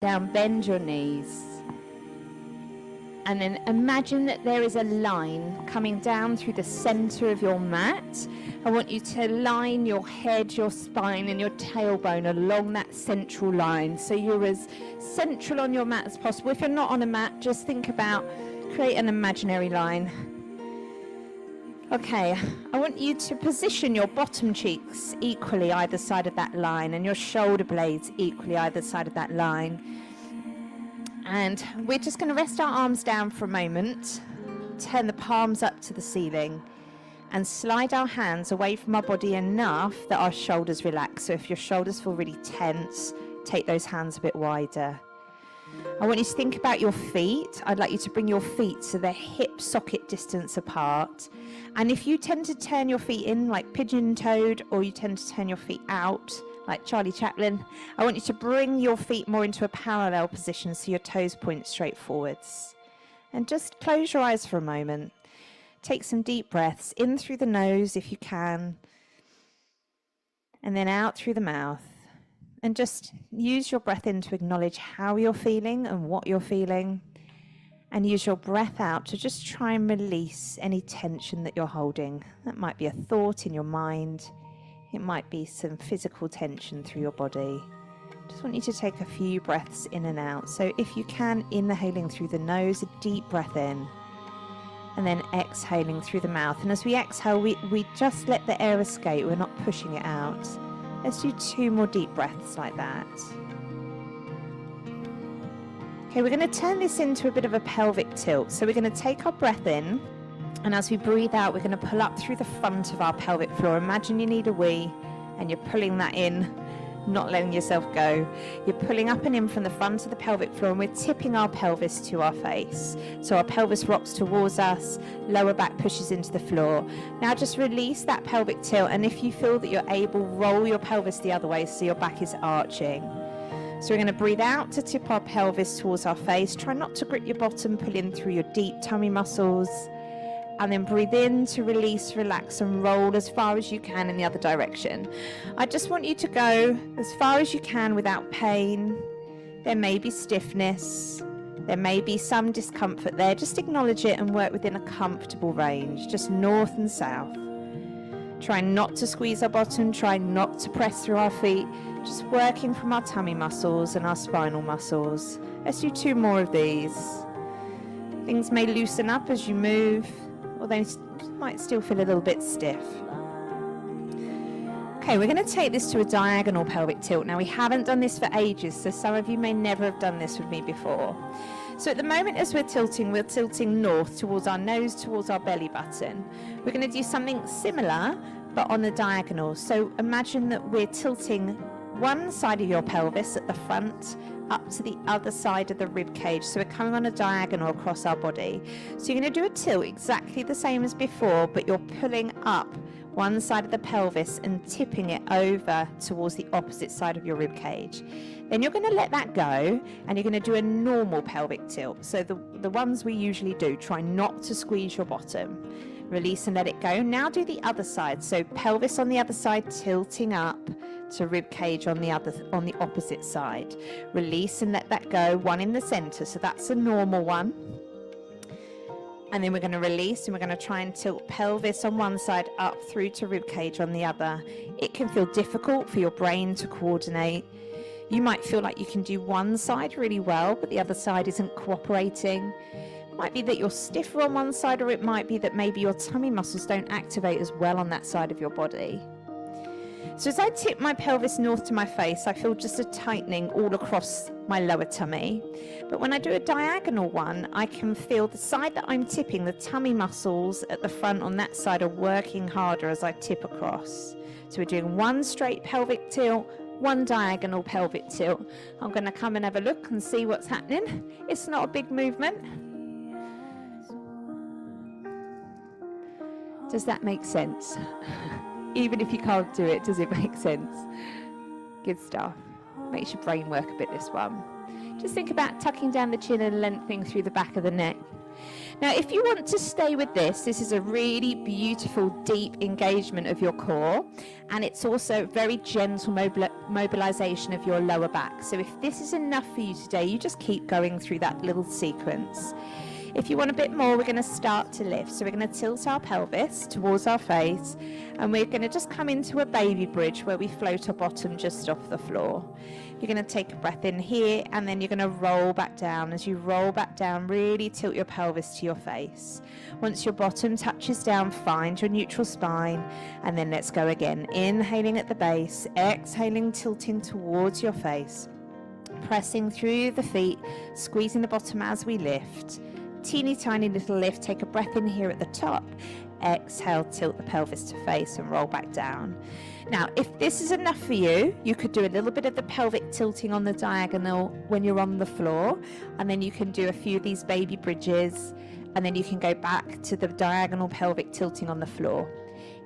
Down, bend your knees. And then imagine that there is a line coming down through the center of your mat. I want you to line your head, your spine, and your tailbone along that central line. So you're as central on your mat as possible. If you're not on a mat, just think about create an imaginary line. Okay, I want you to position your bottom cheeks equally either side of that line and your shoulder blades equally either side of that line. And we're just going to rest our arms down for a moment, turn the palms up to the ceiling, and slide our hands away from our body enough that our shoulders relax. So if your shoulders feel really tense, take those hands a bit wider. I want you to think about your feet. I'd like you to bring your feet so they're hip socket distance apart. And if you tend to turn your feet in like pigeon-toed, or you tend to turn your feet out like Charlie Chaplin, I want you to bring your feet more into a parallel position so your toes point straight forwards. And just close your eyes for a moment. Take some deep breaths in through the nose if you can, and then out through the mouth. And just use your breath in to acknowledge how you're feeling and what you're feeling. And use your breath out to just try and release any tension that you're holding. That might be a thought in your mind. It might be some physical tension through your body. Just want you to take a few breaths in and out. So if you can, inhaling through the nose, a deep breath in, and then exhaling through the mouth. And as we exhale, we just let the air escape. We're not pushing it out. Let's do 2 more deep breaths like that. Okay, we're going to turn this into a bit of a pelvic tilt. So we're going to take our breath in, and as we breathe out, we're going to pull up through the front of our pelvic floor. Imagine you need a wee, and you're pulling that in, not letting yourself go. You're pulling up and in from the front of the pelvic floor, and we're tipping our pelvis to our face. So our pelvis rocks towards us, lower back pushes into the floor. Now just release that pelvic tilt, and if you feel that you're able, roll your pelvis the other way so your back is arching. So we're going to breathe out to tip our pelvis towards our face. Try not to grip your bottom, pull in through your deep tummy muscles. And then breathe in to release, relax, and roll as far as you can in the other direction. I just want you to go as far as you can without pain. There may be stiffness. There may be some discomfort there. Just acknowledge it and work within a comfortable range, just north and south. Try not to squeeze our bottom. Try not to press through our feet. Just working from our tummy muscles and our spinal muscles. Let's do 2 more of these. Things may loosen up as you move, although might still feel a little bit stiff. Okay, we're going to take this to a diagonal pelvic tilt. Now, we haven't done this for ages, so some of you may never have done this with me before. So at the moment, as we're tilting north towards our nose, towards our belly button. We're going to do something similar, but on a diagonal. So imagine that we're tilting one side of your pelvis at the front up to the other side of the rib cage. So we're coming on a diagonal across our body. So you're going to do a tilt exactly the same as before, but you're pulling up one side of the pelvis and tipping it over towards the opposite side of your rib cage. Then you're going to let that go, and you're going to do a normal pelvic tilt. So the ones we usually do, try not to squeeze your bottom. Release and let it go. Now do the other side. So pelvis on the other side, tilting up to rib cage on the opposite side. Release and let that go. One in the center. So that's a normal one. And then we're going to release, and we're going to try and tilt pelvis on one side up through to rib cage on the other. It can feel difficult for your brain to coordinate. You might feel like you can do one side really well, but the other side isn't cooperating. It might be that you're stiffer on one side, or it might be that maybe your tummy muscles don't activate as well on that side of your body. So as I tip my pelvis north to my face, I feel just a tightening all across my lower tummy. But when I do a diagonal one, I can feel the side that I'm tipping, the tummy muscles at the front on that side are working harder as I tip across. So we're doing one straight pelvic tilt, one diagonal pelvic tilt. I'm going to come and have a look and see what's happening. It's not a big movement. Does that make sense? Even if you can't do it, does it make sense? Good stuff. Makes your brain work a bit, this one. Just think about tucking down the chin and lengthening through the back of the neck. Now, if you want to stay with this is a really beautiful, deep engagement of your core, and it's also very gentle mobilization of your lower back. So if this is enough for you today, you just keep going through that little sequence. If you want a bit more, we're going to start to lift. So we're going to tilt our pelvis towards our face, and we're going to just come into a baby bridge where we float our bottom just off the floor. You're going to take a breath in here, and then you're going to roll back down. As you roll back down, really tilt your pelvis to your face. Once your bottom touches down, find your neutral spine, and then let's go again. Inhaling at the base, exhaling, tilting towards your face. Pressing through the feet, squeezing the bottom as we lift. Teeny tiny little lift. Take a breath in here at the top. Exhale, tilt the pelvis to face and roll back down. Now, if this is enough for you, you could do a little bit of the pelvic tilting on the diagonal when you're on the floor, and then you can do a few of these baby bridges, and then you can go back to the diagonal pelvic tilting on the floor.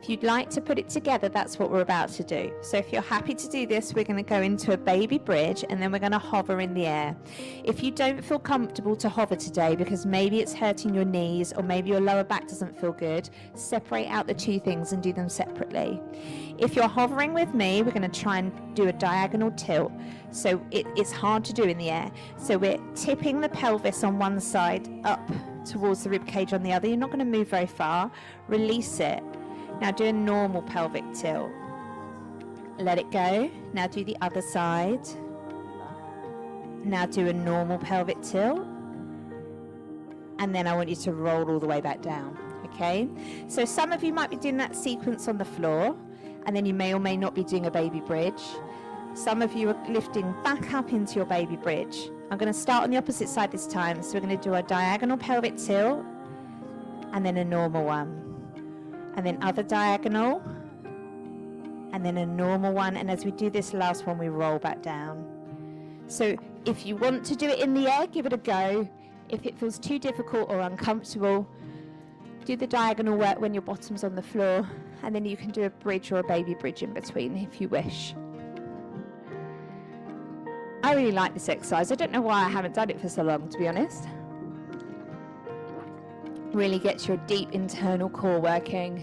If you'd like to put it together, that's what we're about to do. So if you're happy to do this, we're going to go into a baby bridge, and then we're going to hover in the air. If you don't feel comfortable to hover today because maybe it's hurting your knees or maybe your lower back doesn't feel good, separate out the two things and do them separately. If you're hovering with me, we're going to try and do a diagonal tilt. So it's hard to do in the air. So we're tipping the pelvis on one side up towards the rib cage on the other. You're not going to move very far. Release it. Now do a normal pelvic tilt. Let it go. Now do the other side. Now do a normal pelvic tilt. And then I want you to roll all the way back down. Okay? So some of you might be doing that sequence on the floor, and then you may or may not be doing a baby bridge. Some of you are lifting back up into your baby bridge. I'm going to start on the opposite side this time. So we're going to do a diagonal pelvic tilt, and then a normal one. And then other diagonal, and then a normal one. And as we do this last one, we roll back down. So if you want to do it in the air, give it a go. If it feels too difficult or uncomfortable, do the diagonal work when your bottom's on the floor, and then you can do a bridge or a baby bridge in between if you wish. I really like this exercise. I don't know why I haven't done it for so long, to be honest. Really gets your deep internal core working.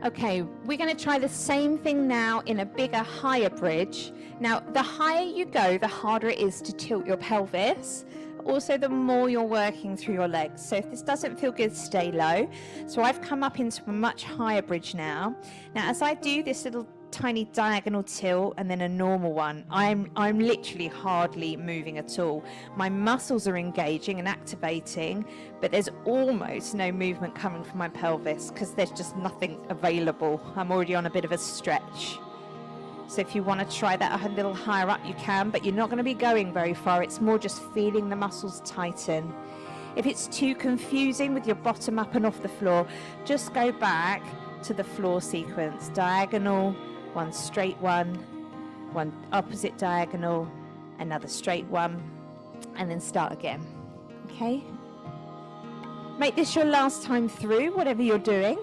Okay, we're going to try the same thing now in a bigger, higher bridge. Now, the higher you go, the harder it is to tilt your pelvis. Also, the more you're working through your legs. So if this doesn't feel good, stay low. So I've come up into a much higher bridge now. Now, as I do this little tiny diagonal tilt and then a normal one, I'm literally hardly moving at all. My muscles are engaging and activating, but there's almost no movement coming from my pelvis because there's just nothing available. I'm already on a bit of a stretch. So if you want to try that a little higher up, you can, but you're not going to be going very far. It's more just feeling the muscles tighten. If it's too confusing with your bottom up and off the floor, just go back to the floor sequence. Diagonal, one straight one opposite diagonal, another straight one, and then start again. Okay? Make this your last time through, whatever you're doing.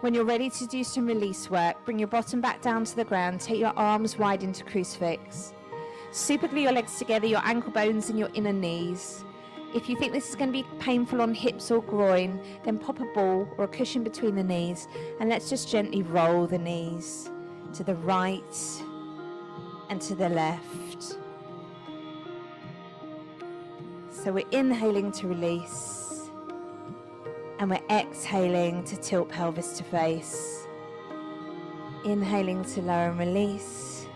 When you're ready to do some release work, bring your bottom back down to the ground, take your arms wide into crucifix. Super glue your legs together, your ankle bones and your inner knees. If you think this is going to be painful on hips or groin, then pop a ball or a cushion between the knees, and let's just gently roll the knees to the right and to the left. So we're inhaling to release, and we're exhaling to tilt pelvis to face. Inhaling to lower and release.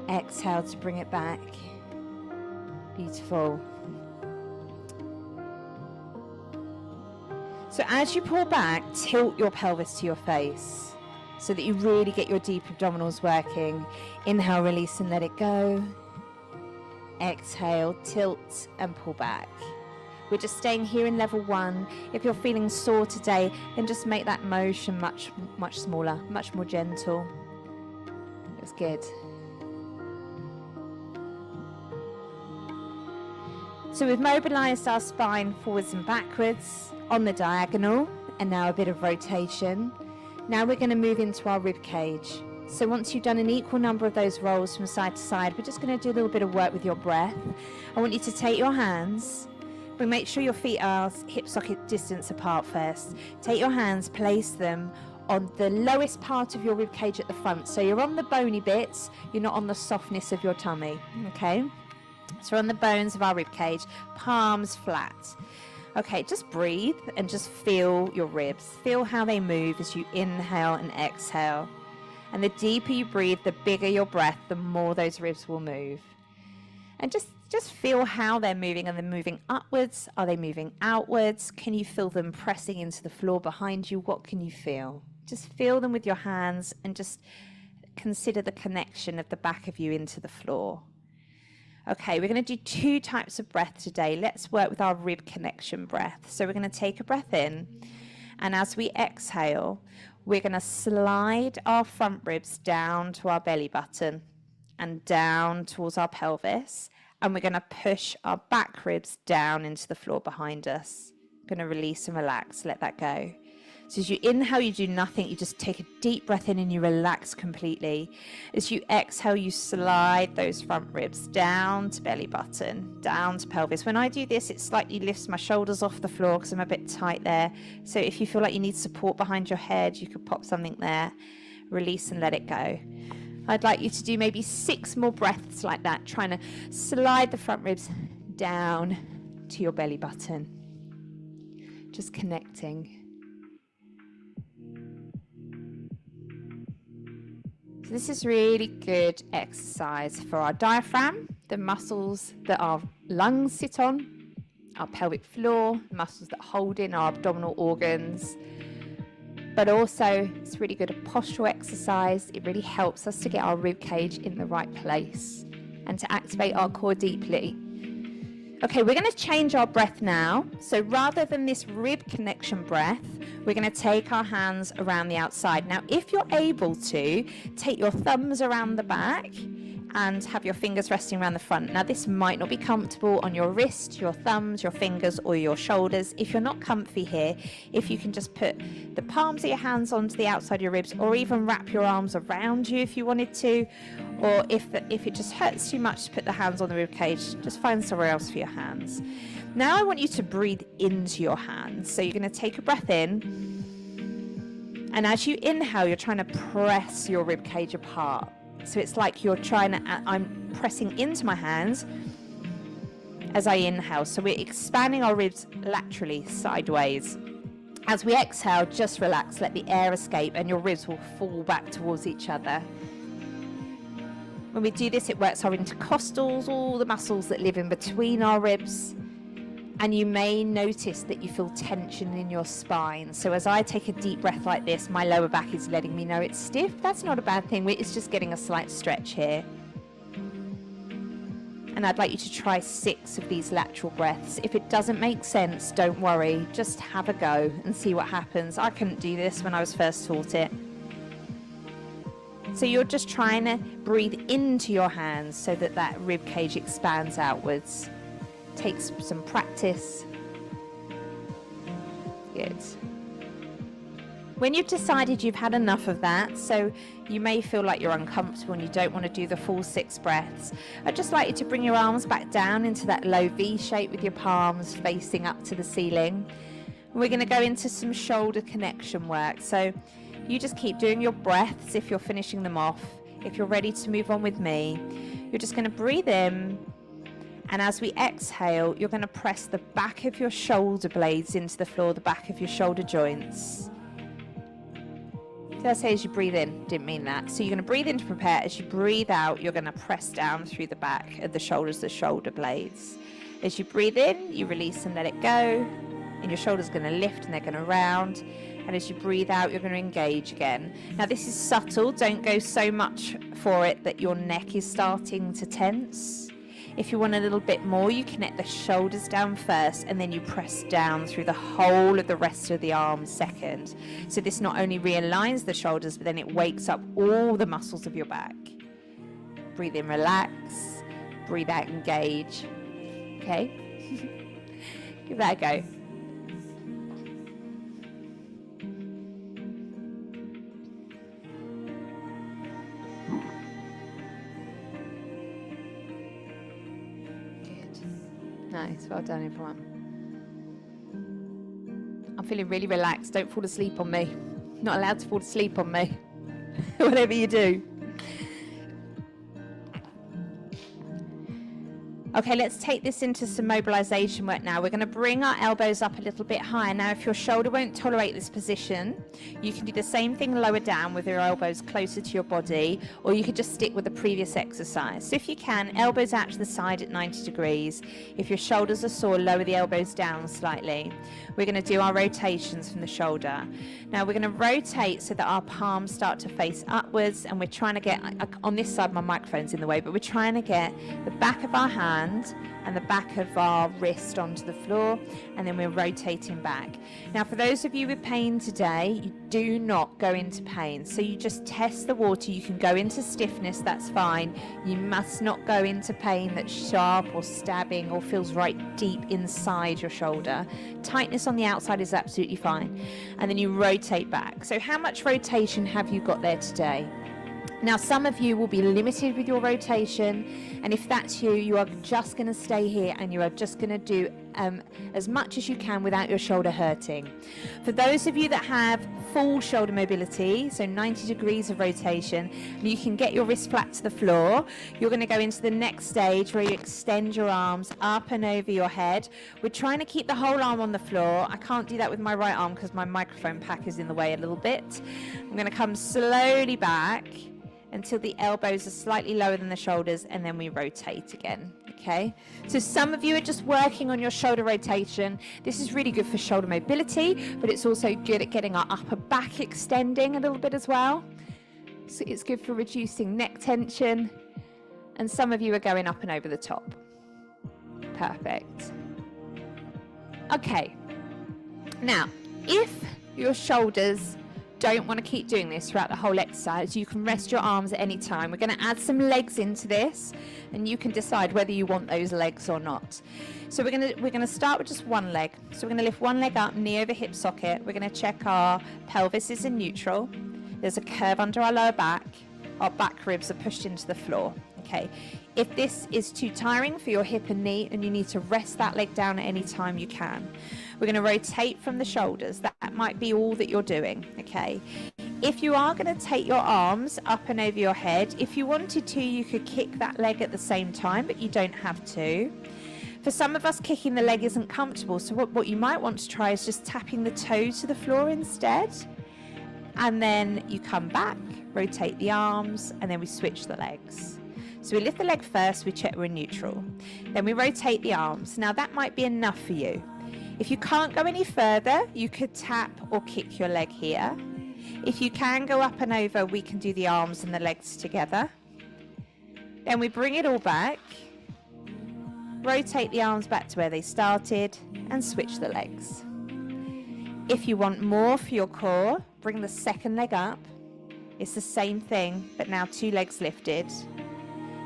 Exhale to bring it back. Beautiful. So as you pull back, tilt your pelvis to your face so that you really get your deep abdominals working. Inhale, release and let it go. Exhale, tilt and pull back. We're just staying here in level 1. If you're feeling sore today, then just make that motion much smaller, much more gentle. That's good. So we've mobilized our spine forwards and backwards on the diagonal, and now a bit of rotation. Now we're going to move into our rib cage. So once you've done an equal number of those rolls from side to side, we're just going to do a little bit of work with your breath. I want you to take your hands, but make sure your feet are hip socket distance apart first. Take your hands, place them on the lowest part of your rib cage at the front. So you're on the bony bits, you're not on the softness of your tummy, okay? So we're on the bones of our rib cage, palms flat. Okay, just breathe and just feel your ribs. Feel how they move as you inhale and exhale. And the deeper you breathe, the bigger your breath, the more those ribs will move. And just feel how they're moving. Are they moving upwards? Are they moving outwards? Can you feel them pressing into the floor behind you? What can you feel? Just feel them with your hands and just consider the connection of the back of you into the floor. Okay, we're going to do 2 types of breath today. Let's work with our rib connection breath. So we're going to take a breath in, and as we exhale, we're going to slide our front ribs down to our belly button and down towards our pelvis, and we're going to push our back ribs down into the floor behind us. Going to release and relax, let that go. So as you inhale, you do nothing. You just take a deep breath in and you relax completely. As you exhale, you slide those front ribs down to belly button, down to pelvis. When I do this, it slightly lifts my shoulders off the floor because I'm a bit tight there. So if you feel like you need support behind your head, you could pop something there, release and let it go. I'd like you to do maybe 6 more breaths like that, trying to slide the front ribs down to your belly button. Just connecting. So this is really good exercise for our diaphragm, the muscles that our lungs sit on, our pelvic floor, muscles that hold in our abdominal organs. But also, it's really good at postural exercise. It really helps us to get our rib cage in the right place and to activate our core deeply. Okay, we're going to change our breath now. So rather than this rib connection breath, we're going to take our hands around the outside. Now, if you're able to, take your thumbs around the back and have your fingers resting around the front. Now, this might not be comfortable on your wrist, your thumbs, your fingers, or your shoulders. If you're not comfy here, if you can just put the palms of your hands onto the outside of your ribs, or even wrap your arms around you if you wanted to, or if it just hurts too much to put the hands on the rib cage, just find somewhere else for your hands. Now I want you to breathe into your hands. So you're going to take a breath in, and as you inhale, you're trying to press your rib cage apart. So it's like I'm pressing into my hands as I inhale. So we're expanding our ribs laterally, sideways. As we exhale, just relax, let the air escape, and your ribs will fall back towards each other. When we do this, it works our intercostals, all the muscles that live in between our ribs. And you may notice that you feel tension in your spine. So as I take a deep breath like this, my lower back is letting me know it's stiff. That's not a bad thing. It's just getting a slight stretch here. And I'd like you to try 6 of these lateral breaths. If it doesn't make sense, don't worry. Just have a go and see what happens. I couldn't do this when I was first taught it. So you're just trying to breathe into your hands so that that rib cage expands outwards. Takes some practice. Good. When you've decided you've had enough of that, so you may feel like you're uncomfortable and you don't want to do the full 6 breaths, I'd just like you to bring your arms back down into that low V shape with your palms facing up to the ceiling. We're going to go into some shoulder connection work. So you just keep doing your breaths if you're finishing them off. If you're ready to move on with me, you're just going to breathe in. And as we exhale, you're going to press the back of your shoulder blades into the floor, the back of your shoulder joints. Did I say as you breathe in? Didn't mean that. So you're going to breathe in to prepare. As you breathe out, you're going to press down through the back of the shoulders, the shoulder blades. As you breathe in, you release and let it go. And your shoulders are going to lift and they're going to round. And as you breathe out, you're going to engage again. Now this is subtle. Don't go so much for it that your neck is starting to tense. If you want a little bit more, you connect the shoulders down first and then you press down through the whole of the rest of the arms second. So this not only realigns the shoulders, but then it wakes up all the muscles of your back. Breathe in, relax. Breathe out, engage. Okay? Give that a go. Nice, well done everyone. I'm feeling really relaxed. Don't fall asleep on me. Not allowed to fall asleep on me. Whatever you do. Okay, let's take this into some mobilization work now. We're going to bring our elbows up a little bit higher. Now, if your shoulder won't tolerate this position, you can do the same thing lower down with your elbows closer to your body, or you could just stick with the previous exercise. So if you can, elbows out to the side at 90 degrees. If your shoulders are sore, lower the elbows down slightly. We're going to do our rotations from the shoulder. Now, we're going to rotate so that our palms start to face upwards, and we're trying to get, on this side my microphone's in the way, but we're trying to get the back of our hand and the back of our wrist onto the floor, and then we're rotating back. Now, for those of you with pain today, you do not go into pain. So you just test the water. You can go into stiffness, that's fine. You must not go into pain that's sharp or stabbing or feels right deep inside your shoulder. Tightness on the outside is absolutely fine. And then you rotate back. So how much rotation have you got there today? Now, some of you will be limited with your rotation, and if that's you, you are just going to stay here and you are just going to do as much as you can without your shoulder hurting. For those of you that have full shoulder mobility, so 90 degrees of rotation, you can get your wrist flat to the floor. You're going to go into the next stage where you extend your arms up and over your head. We're trying to keep the whole arm on the floor. I can't do that with my right arm because my microphone pack is in the way a little bit. I'm going to come slowly back until the elbows are slightly lower than the shoulders, and then we rotate again, okay? So some of you are just working on your shoulder rotation. This is really good for shoulder mobility, but it's also good at getting our upper back extending a little bit as well. So it's good for reducing neck tension, and some of you are going up and over the top. Perfect. Okay, now, if your shoulders don't want to keep doing this throughout the whole exercise, you can rest your arms at any time. We're going to add some legs into this, and you can decide whether you want those legs or not. So we're going to start with just one leg. So we're going to lift one leg up, knee over hip socket. We're going to check our pelvis is in neutral. There's a curve under our lower back. Our back ribs are pushed into the floor. Okay. If this is too tiring for your hip and knee and you need to rest that leg down at any time, you can. We're going to rotate from the shoulders. That might be all that you're doing, okay? If you are going to take your arms up and over your head, if you wanted to, you could kick that leg at the same time, but you don't have to. For some of us, kicking the leg isn't comfortable, so what you might want to try is just tapping the toe to the floor instead. And then you come back, rotate the arms, and then we switch the legs. So we lift the leg first, we check we're in neutral. Then we rotate the arms. Now that might be enough for you. If you can't go any further, you could tap or kick your leg here. If you can go up and over, we can do the arms and the legs together. Then we bring it all back, rotate the arms back to where they started, and switch the legs. If you want more for your core, bring the second leg up. It's the same thing, but now two legs lifted.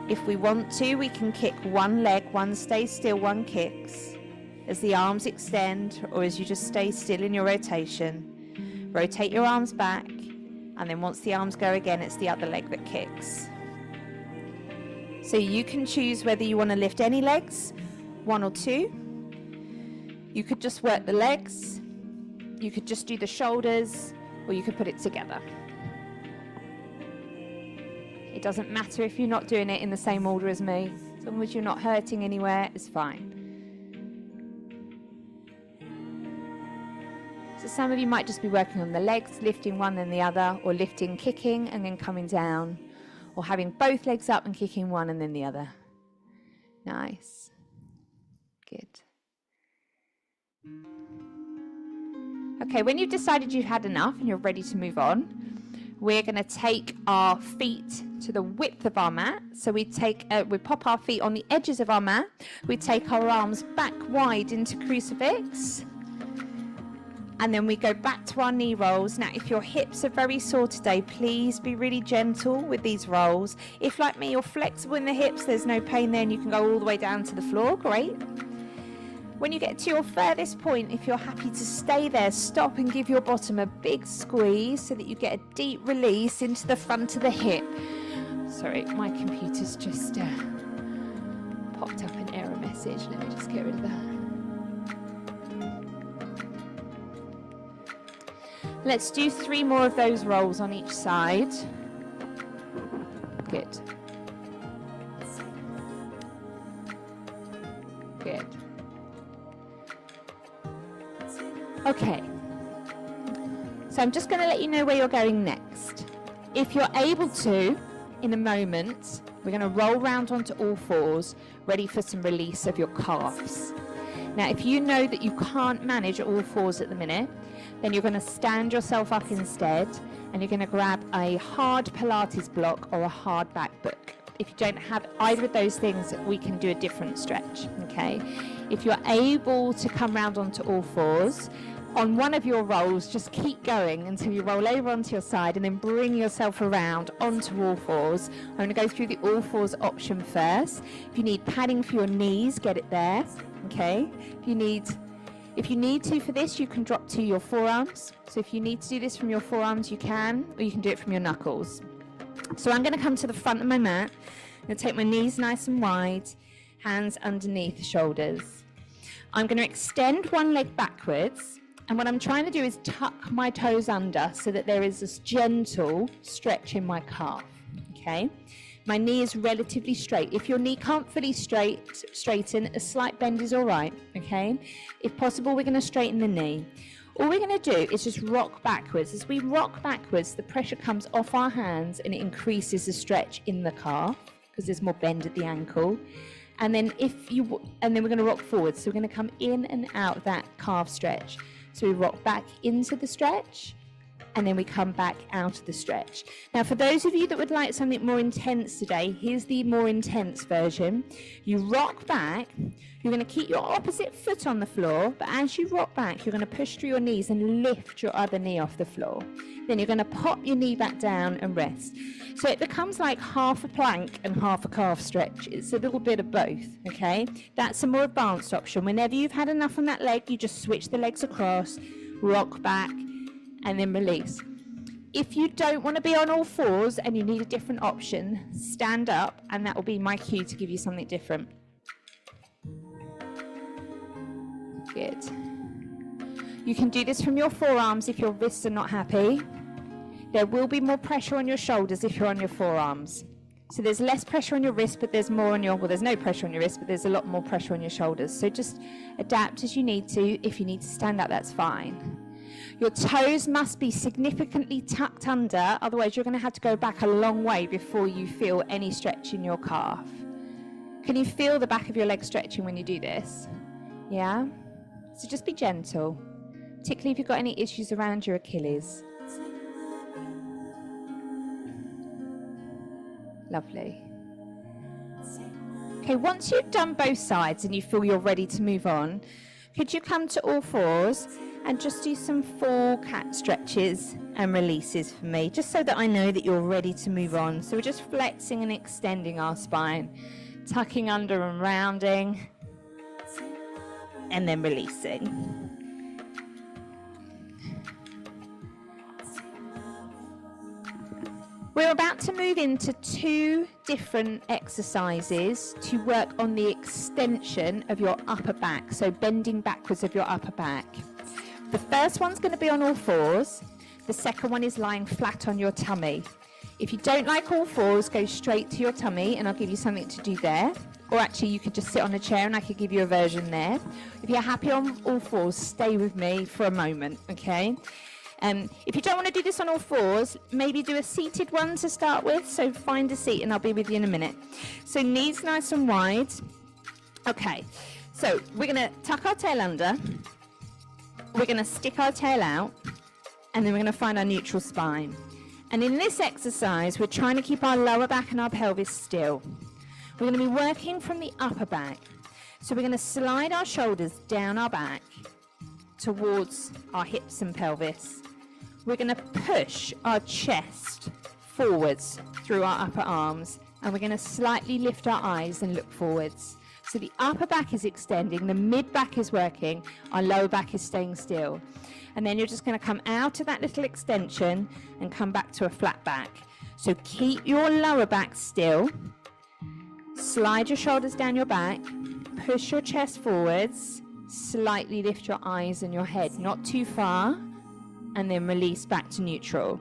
If we want to, we can kick one leg, one stays still, one kicks. As the arms extend, or as you just stay still in your rotation, rotate your arms back, and then once the arms go again, it's the other leg that kicks. So you can choose whether you want to lift any legs, one or two. You could just work the legs, you could just do the shoulders, or you could put it together. It doesn't matter if you're not doing it in the same order as me. As long as you're not hurting anywhere, it's fine. So some of you might just be working on the legs, lifting one then the other, or lifting, kicking, and then coming down, or having both legs up and kicking one and then the other. Nice. Good. Okay, when you've decided you've had enough and you're ready to move on, we're going to take our feet to the width of our mat. So we pop our feet on the edges of our mat. We take our arms back wide into crucifix. And then we go back to our knee rolls. Now, if your hips are very sore today, please be really gentle with these rolls. If, like me, you're flexible in the hips, there's no pain there and you can go all the way down to the floor, great. When you get to your furthest point, if you're happy to stay there, stop and give your bottom a big squeeze so that you get a deep release into the front of the hip. Sorry, my computer's just popped up an error message. Let me just get rid of that. Let's do 3 more of those rolls on each side. Good. Good. Okay. So I'm just going to let you know where you're going next. If you're able to, in a moment, we're going to roll round onto all fours, ready for some release of your calves. Now, if you know that you can't manage all fours at the minute, then you're going to stand yourself up instead, and you're going to grab a hard Pilates block or a hard back book. If you don't have either of those things, we can do a different stretch, okay? If you're able to come round onto all fours, on one of your rolls, just keep going until you roll over onto your side and then bring yourself around onto all fours. I'm going to go through the all fours option first. If you need padding for your knees, get it there, okay? If you need to for this, you can drop to your forearms. So if you need to do this from your forearms, you can, or you can do it from your knuckles. So I'm going to come to the front of my mat. I'm going to take my knees nice and wide, hands underneath shoulders. I'm going to extend one leg backwards, and what I'm trying to do is tuck my toes under so that there is this gentle stretch in my calf, okay? My knee is relatively straight. If your knee can't fully straighten, a slight bend is all right, okay? If possible, we're going to straighten the knee. All we're going to do is just rock backwards. As we rock backwards, the pressure comes off our hands and it increases the stretch in the calf because there's more bend at the ankle. And then we're going to rock forwards. So we're going to come in and out of that calf stretch. So we rock back into the stretch, and then we come back out of the stretch. Now, for those of you that would like something more intense today, here's the more intense version. You rock back, you're going to keep your opposite foot on the floor, but as you rock back, you're going to push through your knees and lift your other knee off the floor. Then you're going to pop your knee back down and rest. So it becomes like half a plank and half a calf stretch. It's a little bit of both, okay? That's a more advanced option. Whenever you've had enough on that leg, you just switch the legs across, rock back, and then release. If you don't want to be on all fours and you need a different option, stand up, and that will be my cue to give you something different. Good. You can do this from your forearms if your wrists are not happy. There will be more pressure on your shoulders if you're on your forearms. So there's less pressure on your wrist, but there's more on your, well, there's no pressure on your wrist, but there's a lot more pressure on your shoulders. So just adapt as you need to. If you need to stand up, that's fine. Your toes must be significantly tucked under, otherwise you're going to have to go back a long way before you feel any stretch in your calf. Can you feel the back of your leg stretching when you do this? Yeah? So just be gentle, particularly if you've got any issues around your Achilles. Lovely. Okay, once you've done both sides and you feel you're ready to move on, could you come to all fours and just do some full cat stretches and releases for me, just so that I know that you're ready to move on. So we're just flexing and extending our spine, tucking under and rounding, and then releasing. We're about to move into 2 different exercises to work on the extension of your upper back, so bending backwards of your upper back. The first one's going to be on all fours. The second one is lying flat on your tummy. If you don't like all fours, go straight to your tummy and I'll give you something to do there. Or actually, you could just sit on a chair and I could give you a version there. If you're happy on all fours, stay with me for a moment, okay? If you don't want to do this on all fours, maybe do a seated one to start with. So find a seat and I'll be with you in a minute. So knees nice and wide. Okay, so we're going to tuck our tail under. We're going to stick our tail out. And then we're going to find our neutral spine. And in this exercise, we're trying to keep our lower back and our pelvis still. We're going to be working from the upper back. So we're going to slide our shoulders down our back towards our hips and pelvis. We're going to push our chest forwards through our upper arms, and we're going to slightly lift our eyes and look forwards. So the upper back is extending, the mid back is working, our lower back is staying still. And then you're just going to come out of that little extension and come back to a flat back. So keep your lower back still. Slide your shoulders down your back, push your chest forwards, slightly lift your eyes and your head, not too far, and then release back to neutral.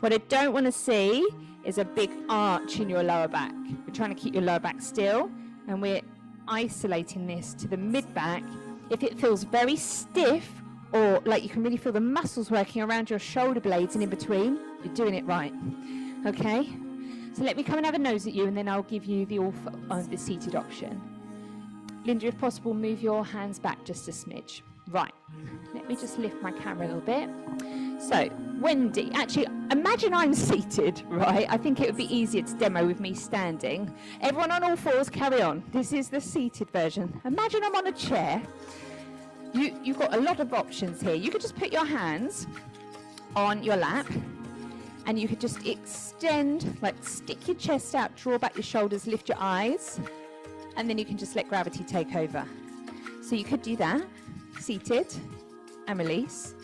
What I don't want to see is a big arch in your lower back. We're trying to keep your lower back still, and we're isolating this to the mid back. If it feels very stiff, or like you can really feel the muscles working around your shoulder blades and in between, you're doing it right. Okay? So let me come and have a nose at you, and then I'll give you the seated option. Linda, if possible, move your hands back just a smidge. Right. Let me just lift my camera a little bit. So, Wendy, actually, imagine I'm seated, right? I think it would be easier to demo with me standing. Everyone on all fours, carry on. This is the seated version. Imagine I'm on a chair. You've got a lot of options here. You could just put your hands on your lap, and you could just extend, like stick your chest out, draw back your shoulders, lift your eyes, and then you can just let gravity take over. So you could do that, seated, and release.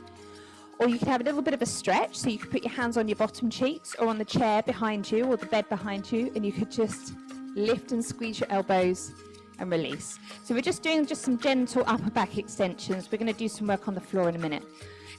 Or you could have a little bit of a stretch, so you could put your hands on your bottom cheeks or on the chair behind you or the bed behind you, and you could just lift and squeeze your elbows and release. So we're just doing some gentle upper back extensions. We're going to do some work on the floor in a minute.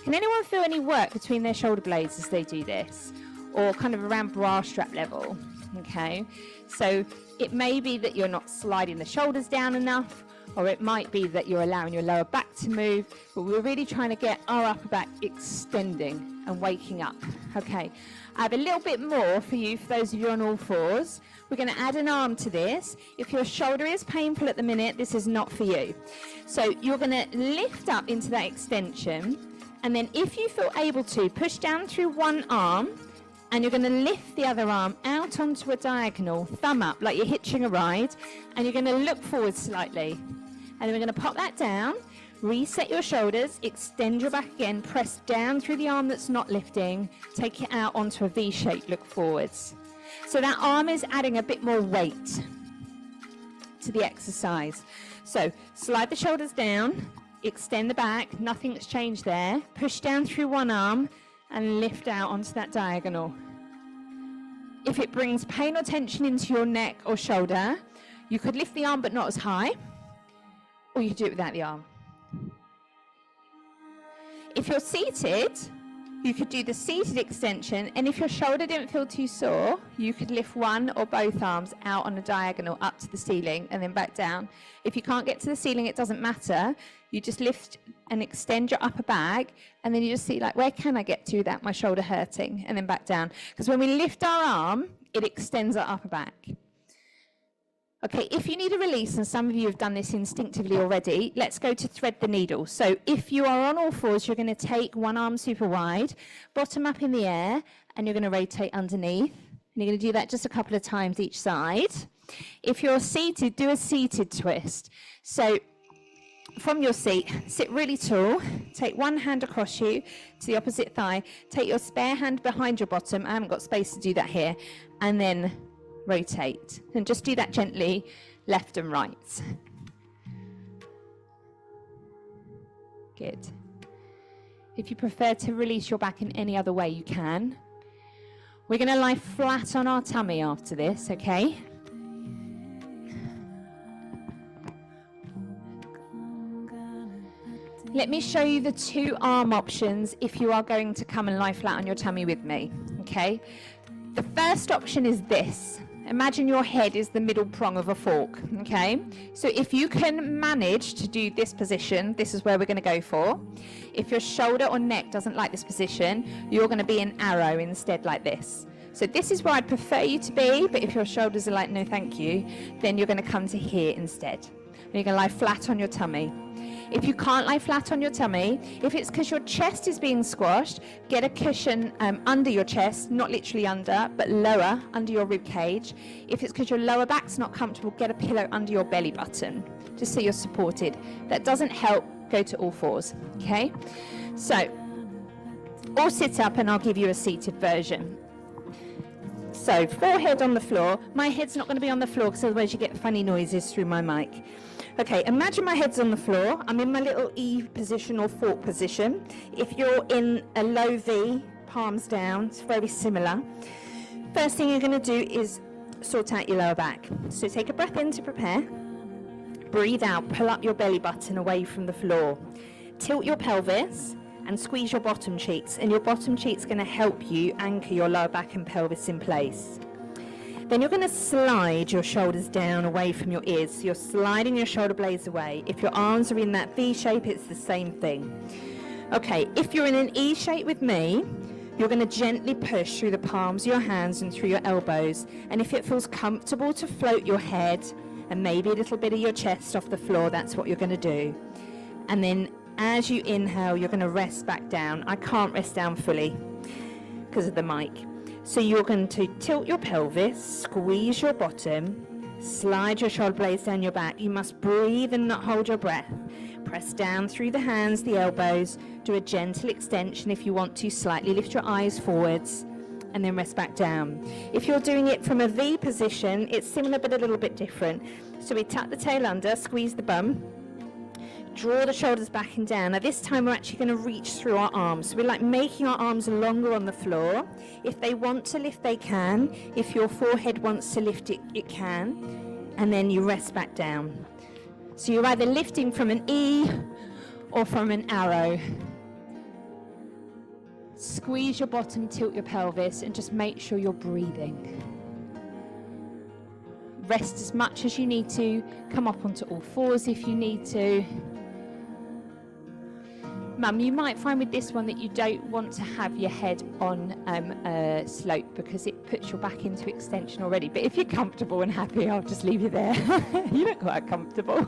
Can anyone feel any work between their shoulder blades as they do this? Or kind of around bra strap level? Okay, so it may be that you're not sliding the shoulders down enough, or it might be that you're allowing your lower back to move, but we're really trying to get our upper back extending and waking up. Okay, I have a little bit more for you, for those of you on all fours. We're going to add an arm to this. If your shoulder is painful at the minute, this is not for you. So you're going to lift up into that extension, and then if you feel able to, push down through one arm, and you're going to lift the other arm out onto a diagonal, thumb up, like you're hitching a ride, and you're going to look forward slightly. And then we're going to pop that down, reset your shoulders, extend your back again, press down through the arm that's not lifting, take it out onto a V shape, look forwards. So that arm is adding a bit more weight to the exercise. So slide the shoulders down, extend the back, nothing's changed there, push down through one arm, and lift out onto that diagonal. If it brings pain or tension into your neck or shoulder, you could lift the arm but not as high, or you could do it without the arm. If you're seated, you could do the seated extension, and if your shoulder didn't feel too sore, you could lift one or both arms out on a diagonal up to the ceiling and then back down. If you can't get to the ceiling, it doesn't matter. You just lift and extend your upper back, and then you just see, like, where can I get to without my shoulder hurting, and then back down. Because when we lift our arm, it extends our upper back. Okay, if you need a release, and some of you have done this instinctively already, let's go to thread the needle. So if you are on all fours, you're going to take one arm super wide, bottom up in the air, and you're going to rotate underneath. And you're going to do that just a couple of times each side. If you're seated, do a seated twist. So from your seat, sit really tall, take one hand across you to the opposite thigh, take your spare hand behind your bottom, I haven't got space to do that here, and then rotate. And just do that gently, left and right. Good. If you prefer to release your back in any other way, you can. We're going to lie flat on our tummy after this, okay? Let me show you the two arm options if you are going to come and lie flat on your tummy with me, okay? The first option is this. Imagine your head is the middle prong of a fork, okay? So if you can manage to do this position, this is where we're going to go for. If your shoulder or neck doesn't like this position, you're going to be an arrow instead, like this. So this is where I'd prefer you to be, but if your shoulders are like, no thank you, then you're going to come to here instead. And you're going to lie flat on your tummy. If you can't lie flat on your tummy, if it's because your chest is being squashed, get a cushion under your chest, not literally under, but lower under your rib cage. If it's because your lower back's not comfortable, get a pillow under your belly button, just so you're supported. That doesn't help, go to all fours, okay? So, all sit up and I'll give you a seated version. So, forehead on the floor. My head's not going to be on the floor because otherwise you get funny noises through my mic. Okay, imagine my head's on the floor. I'm in my little E position or fork position. If you're in a low V, palms down, it's very similar. First thing you're going to do is sort out your lower back. So take a breath in to prepare. breathe out, pull up your belly button away from the floor. Tilt your pelvis and squeeze your bottom cheeks, and your bottom cheek's going to help you anchor your lower back and pelvis in place. Then you're going to slide your shoulders down away from your ears. So you're sliding your shoulder blades away. If your arms are in that V shape, it's the same thing. Okay, if you're in an E shape with me, you're going to gently push through the palms of your hands and through your elbows. And if it feels comfortable to float your head and maybe a little bit of your chest off the floor, that's what you're going to do. And then as you inhale, you're going to rest back down. I can't rest down fully because of the mic. So you're going to tilt your pelvis, squeeze your bottom, slide your shoulder blades down your back. You must breathe and not hold your breath. Press down through the hands, the elbows. Do a gentle extension if you want to. Slightly lift your eyes forwards and then rest back down. If you're doing it from a V position, it's similar but a little bit different. So we tuck the tail under, squeeze the bum. Draw the shoulders back and down. Now this time we're actually going to reach through our arms. So we're like making our arms longer on the floor. If they want to lift, they can. If your forehead wants to lift, it can. And then you rest back down. So you're either lifting from an E or from an arrow. Squeeze your bottom, tilt your pelvis, and just make sure you're breathing. Rest as much as you need to. Come up onto all fours if you need to. Mum, you might find with this one that you don't want to have your head on a slope because it puts your back into extension already. But if you're comfortable and happy, I'll just leave you there. You look quite comfortable.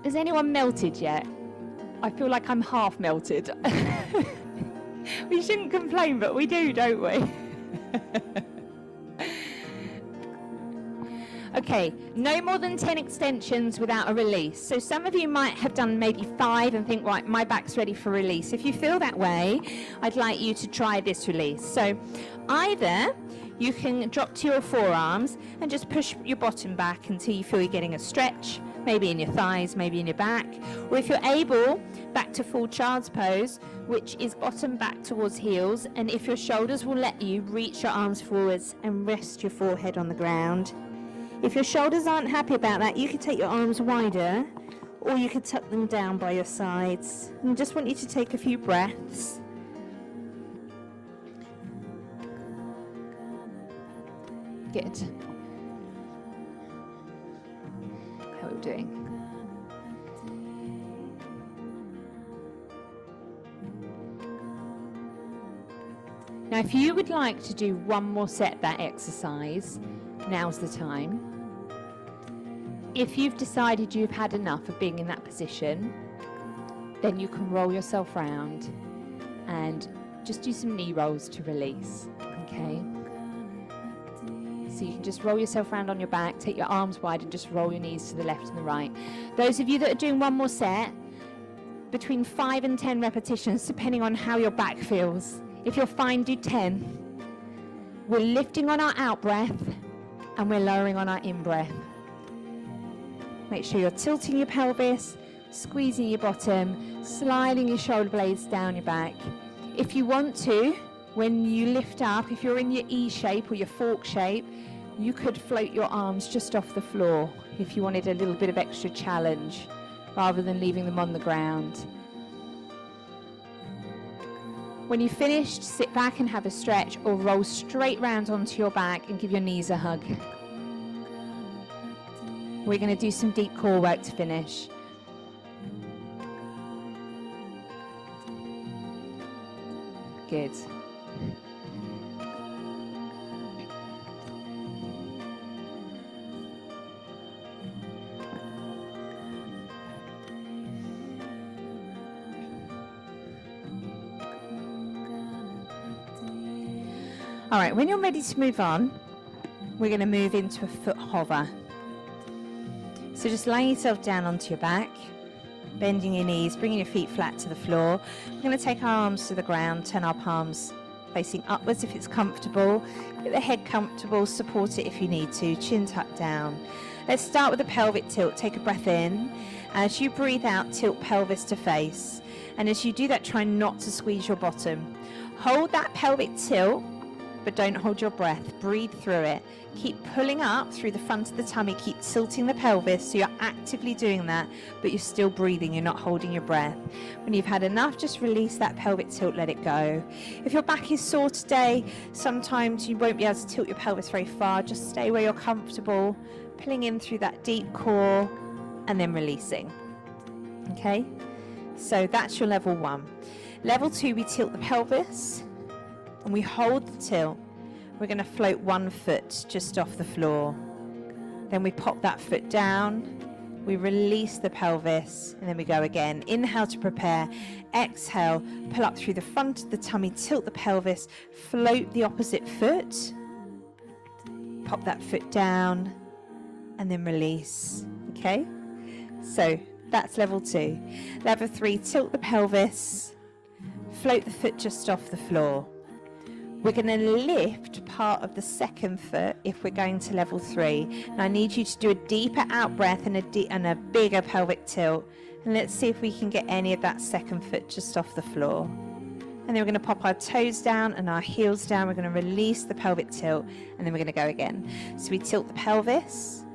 Has anyone melted yet? I feel like I'm half melted. We shouldn't complain, but we do, don't we? Okay, no more than 10 extensions without a release. So some of you might have done maybe 5 and think, right, my back's ready for release. If you feel that way, I'd like you to try this release. So either you can drop to your forearms and just push your bottom back until you feel you're getting a stretch, maybe in your thighs, maybe in your back. Or if you're able, back to full child's pose, which is bottom back towards heels. And if your shoulders will let you, reach your arms forwards and rest your forehead on the ground. If your shoulders aren't happy about that, you could take your arms wider, or you could tuck them down by your sides. And I just want you to take a few breaths. Good. How are we doing? Now, if you would like to do one more set of that exercise, now's the time. If you've decided you've had enough of being in that position, then you can roll yourself round and just do some knee rolls to release, okay? So you can just roll yourself around on your back, take your arms wide and just roll your knees to the left and the right. Those of you that are doing one more set, between 5 and 10 repetitions, depending on how your back feels. If you're fine, do 10. We're lifting on our out breath and we're lowering on our in breath. Make sure you're tilting your pelvis, squeezing your bottom, sliding your shoulder blades down your back. If you want to, when you lift up, if you're in your E shape or your fork shape, you could float your arms just off the floor if you wanted a little bit of extra challenge rather than leaving them on the ground. When you've finished, sit back and have a stretch or roll straight round onto your back and give your knees a hug. We're going to do some deep core work to finish. Good. All right, when you're ready to move on, we're going to move into a foot hover. So just laying yourself down onto your back, bending your knees, bringing your feet flat to the floor. We're going to take our arms to the ground, turn our palms facing upwards if it's comfortable. Get the head comfortable, support it if you need to, chin tucked down. Let's start with a pelvic tilt. Take a breath in. As you breathe out, tilt pelvis to face. And as you do that, try not to squeeze your bottom. Hold that pelvic tilt but don't hold your breath. Breathe through it. Keep pulling up through the front of the tummy. Keep tilting the pelvis, so you're actively doing that, but you're still breathing. You're not holding your breath. When you've had enough, just release that pelvic tilt, let it go. If your back is sore today, sometimes you won't be able to tilt your pelvis very far. Just stay where you're comfortable, pulling in through that deep core, and then releasing. Okay? So that's your level 1. Level 2, we tilt the pelvis, and we hold the tilt. We're going to float 1 foot just off the floor. Then we pop that foot down. We release the pelvis, and then we go again. Inhale to prepare. Exhale, pull up through the front of the tummy, tilt the pelvis, float the opposite foot. Pop that foot down, and then release. Okay? So that's level 2. Level 3, tilt the pelvis, float the foot just off the floor. We're going to lift part of the second foot if we're going to level 3. And I need you to do a deeper out breath and a bigger pelvic tilt. And let's see if we can get any of that second foot just off the floor. And then we're going to pop our toes down and our heels down. We're going to release the pelvic tilt, and then we're going to go again. So we tilt the pelvis.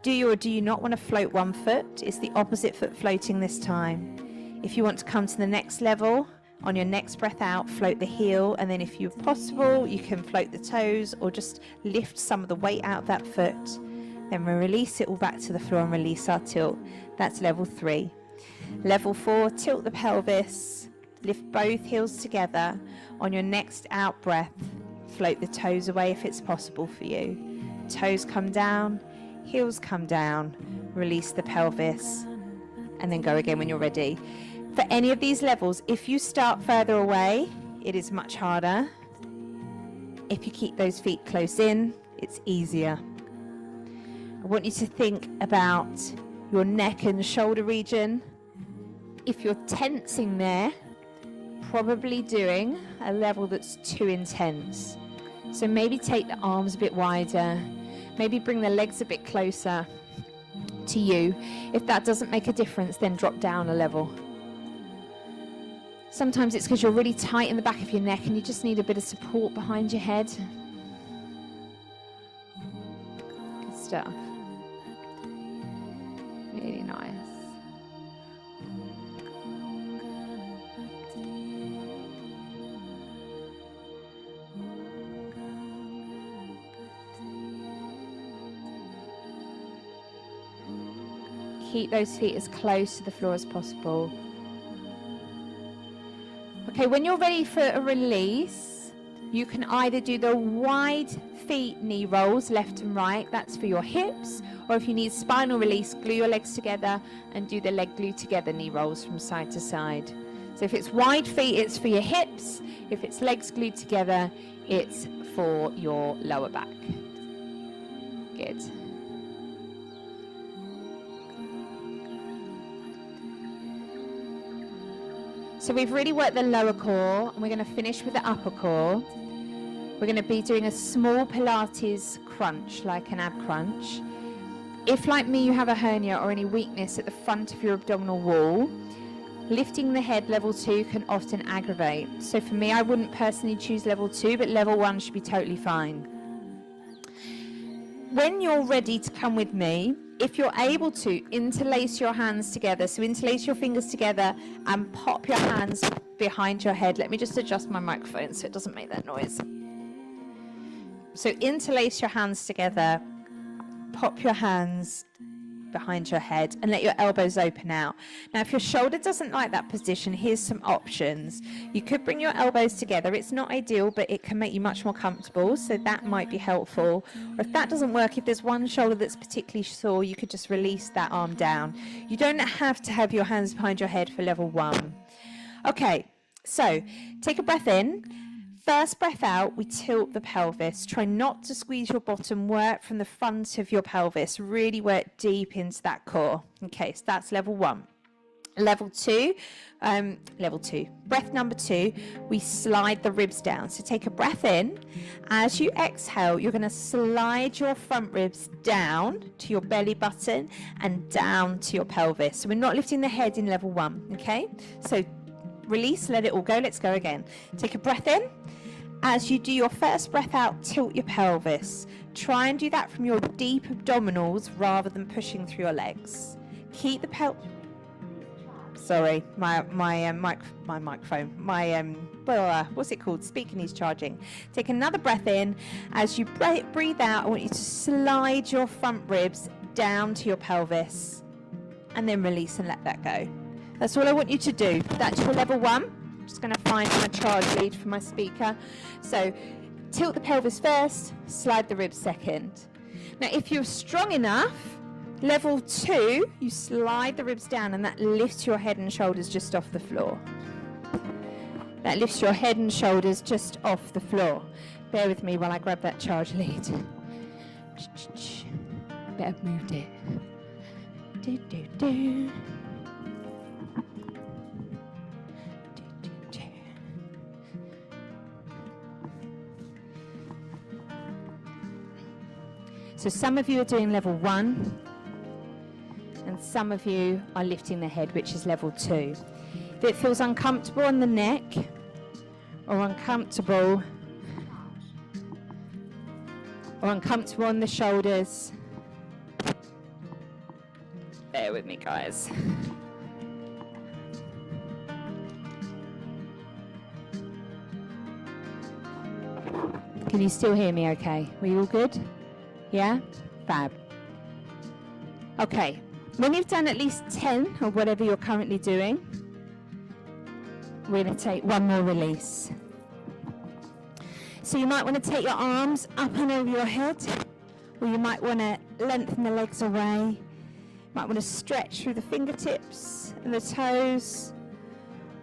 Do you or do you not want to float 1 foot? It's the opposite foot floating this time. If you want to come to the next level, on your next breath out, float the heel, and then if you're possible, you can float the toes or just lift some of the weight out of that foot. Then we release it all back to the floor and release our tilt. That's level 3. Level 4, tilt the pelvis, lift both heels together. On your next out breath, float the toes away if it's possible for you. Toes come down, heels come down, release the pelvis, and then go again when you're ready. For any of these levels, if you start further away, it is much harder. If you keep those feet close in, it's easier. I want you to think about your neck and shoulder region. If you're tensing there, probably doing a level that's too intense. So maybe take the arms a bit wider, maybe bring the legs a bit closer to you. If that doesn't make a difference, then drop down a level. Sometimes it's because you're really tight in the back of your neck and you just need a bit of support behind your head. Good stuff. Really nice. Keep those feet as close to the floor as possible. Okay, when you're ready for a release, you can either do the wide feet knee rolls, left and right, that's for your hips, or if you need spinal release, glue your legs together and do the leg glue together knee rolls from side to side. So if it's wide feet, it's for your hips. If it's legs glued together, it's for your lower back. Good. So we've really worked the lower core, and we're going to finish with the upper core. We're going to be doing a small Pilates crunch, like an ab crunch. If, like me, you have a hernia or any weakness at the front of your abdominal wall, lifting the head level 2 can often aggravate. So for me, I wouldn't personally choose level 2, but level 1 should be totally fine. When you're ready to come with me, if you're able to, interlace your hands together. So interlace your fingers together and pop your hands behind your head. Let me just adjust my microphone so it doesn't make that noise. So interlace your hands together, pop your hands behind your head and let your elbows open out. Now, if your shoulder doesn't like that position, here's some options. You could bring your elbows together. It's not ideal, but it can make you much more comfortable, so that might be helpful. Or if that doesn't work, if there's one shoulder that's particularly sore, you could just release that arm down. You don't have to have your hands behind your head for level 1. Okay, so take a breath in. First breath out, we tilt the pelvis. Try not to squeeze your bottom. Work from the front of your pelvis. Really work deep into that core. Okay, so that's level 1. Level 2, breath number 2, we slide the ribs down. So take a breath in. As you exhale, you're going to slide your front ribs down to your belly button and down to your pelvis. So we're not lifting the head in level 1, okay? So release, let it all go. Let's go again. Take a breath in. As you do your first breath out, tilt your pelvis. Try and do that from your deep abdominals rather than pushing through your legs. Keep the Sorry, my microphone, what's it called? Speaker needs charging. Take another breath in. As you breathe out, I want you to slide your front ribs down to your pelvis and then release and let that go. That's all I want you to do. That's your level 1. I'm just going to find my charge lead for my speaker. So tilt the pelvis first, slide the ribs second. Now, if you're strong enough, level 2, you slide the ribs down and that lifts your head and shoulders just off the floor. That lifts your head and shoulders just off the floor. Bear with me while I grab that charge lead. I better have moved it. Do, do, do. So some of you are doing level 1 and some of you are lifting the head, which is level 2. If it feels uncomfortable on the neck or uncomfortable on the shoulders, bear with me, guys. Can you still hear me okay? Were you all good? Yeah? Fab. Okay, when you've done at least 10 or whatever you're currently doing, we're going to take one more release. So you might want to take your arms up and over your head, or you might want to lengthen the legs away. You might want to stretch through the fingertips and the toes,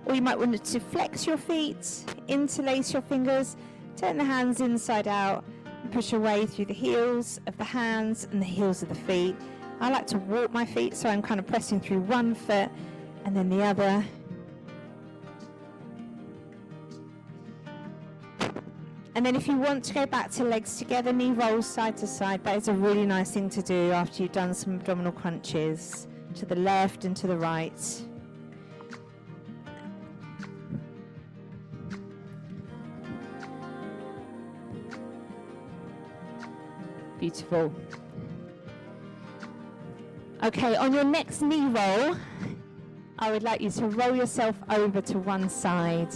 or you might want to flex your feet, interlace your fingers, turn the hands inside out, and push away through the heels of the hands and the heels of the feet. I like to walk my feet, so I'm kind of pressing through one foot and then the other. And then if you want to go back to legs together, knee rolls side to side, that is a really nice thing to do after you've done some abdominal crunches, to the left and to the right. Beautiful. Okay, on your next knee roll, I would like you to roll yourself over to one side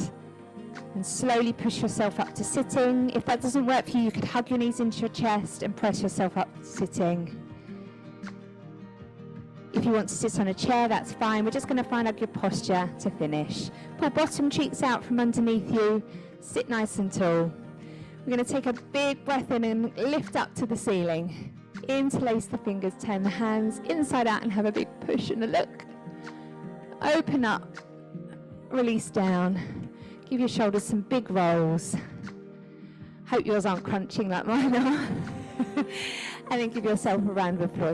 and slowly push yourself up to sitting. If that doesn't work for you, you could hug your knees into your chest and press yourself up to sitting. If you want to sit on a chair, that's fine. We're just going to find out your posture to finish. Pull bottom cheeks out from underneath you. Sit nice and tall. We're going to take a big breath in and lift up to the ceiling. Interlace the fingers, turn the hands inside out and have a big push and a look. Open up, release down. Give your shoulders some big rolls. Hope yours aren't crunching like mine are. And then give yourself a round of applause.